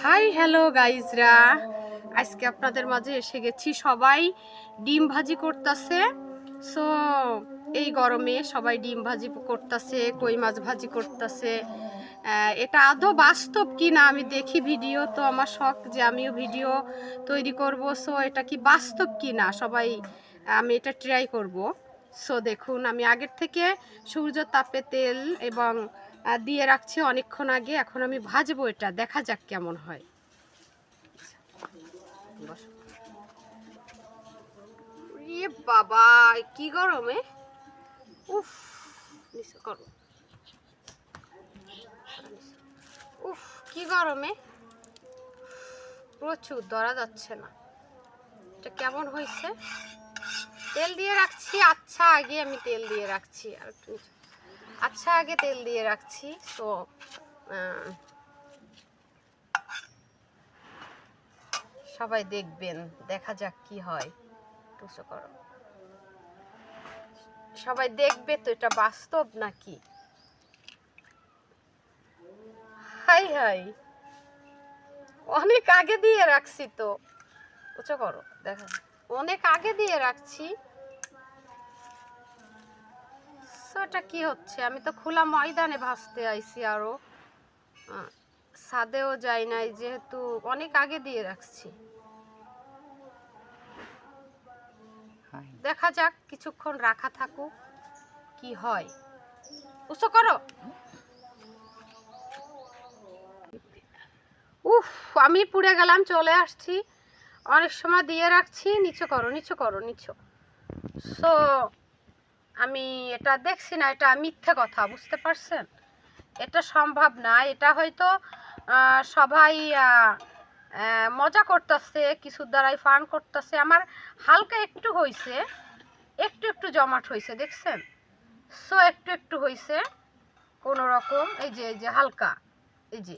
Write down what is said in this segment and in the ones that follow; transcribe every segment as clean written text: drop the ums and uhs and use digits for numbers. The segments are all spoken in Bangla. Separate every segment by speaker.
Speaker 1: হাই হ্যালো গাইজরা, আজকে আপনাদের মাঝে এসে গেছি। সবাই ডিম ভাজি করতেছে। সো এই গরমে সবাই ডিম ভাজি করতেছে, কই মাছ ভাজি করতেছে। এটা আদৌ বাস্তব কি না আমি দেখি ভিডিও, তো আমার শখ যে আমিও ভিডিও তৈরি করব। সো এটা কি বাস্তব কি না সবাই আমি এটা ট্রাই করব। সো দেখুন, আমি আগের থেকে সূর্য তাপে তেল এবং দিয়ে রাখছি অনেকক্ষণ আগে। এখন আমি ভাজবো, এটা দেখা যাক কেমন হয়। বাবা কি গরমে, উফ নিচে করো, উফ কি গরমে প্রচুর, ধরা যাচ্ছে না। এটা কেমন হয়েছে? তেল দিয়ে রাখছি, আচ্ছা আগে আমি তেল দিয়ে রাখছি, আর একটু আচ্ছা আগে তেল দিয়ে রাখছি। তো সবাই দেখবেন, দেখা যাক কি হয়। টুসো করো, সবাই দেখবে তো এটা বাস্তব নাকি। হাই হাই, অনেক আগে দিয়ে রাখছি তো। উঁচু করো, দেখো অনেক আগে দিয়ে রাখছি। এটা কি হচ্ছে? আমি তো খোলা ময়দানে ভাজতে আইছি, আরো ছাদেও যাই নাই, যেহেতু অনেক আগে দিয়ে রাখছি। দেখা যাক, কিছুক্ষণ রাখা থাকুক, কি হয়। উঁচু করো। উফ, আমি পুড়ে গেলাম, চলে আসছি। অনেক সময় দিয়ে রাখছি। নিচু করো, নিচু করো, নিচু। সো আমি এটা দেখছি না, এটা মিথ্যে কথা, বুঝতে পারছেন? এটা সম্ভব না। এটা হয়তো সবাই মজা করতেছে, কিছুর দ্বারাই ফান করতেছে। আমার হালকা একটু হয়েছে, একটু একটু জমাট হয়েছে, দেখছেন? সো একটু একটু হয়েছে কোনো রকম, এই যে হালকা, এই যে।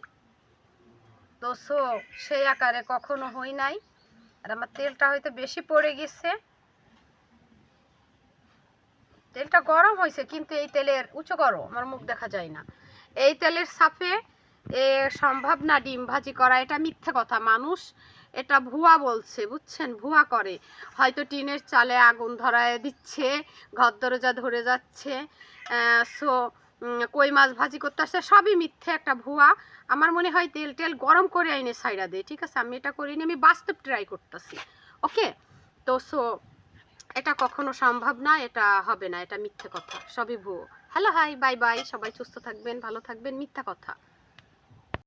Speaker 1: তো সো সেই আকারে কখনো হই নাই। আর আমার তেলটা হয়তো বেশি পড়ে গেছে। তেলটা গরম হয়েছে, কিন্তু এই তেলের উঁচু করো, আমার মুখ দেখা যায় না। এই তেলের সাফে সম্ভব না ডিম ভাজি করা। এটা মিথ্যে কথা, মানুষ এটা ভুয়া বলছে, বুঝছেন? ভুয়া করে, হয়তো টিনের চালে আগুন ধরায় দিচ্ছে, ঘর দরজা ধরে যাচ্ছে। সো কই মাছ ভাজি করতে আসছে, সবই মিথ্যে, একটা ভুয়া। আমার মনে হয় তেল গরম করে আইনে সাইডা দেয়। ঠিক আছে, আমি এটা করিনি, আমি বাস্তব ট্রাই করতেছি। ওকে, তো সো এটা কখনো সম্ভব না, এটা হবে না, এটা মিথ্যে কথা, সবই ভুয়ো। হ্যালো হাই, বাই বাই, সবাই সুস্থ থাকবেন, ভালো থাকবেন। মিথ্যা কথা।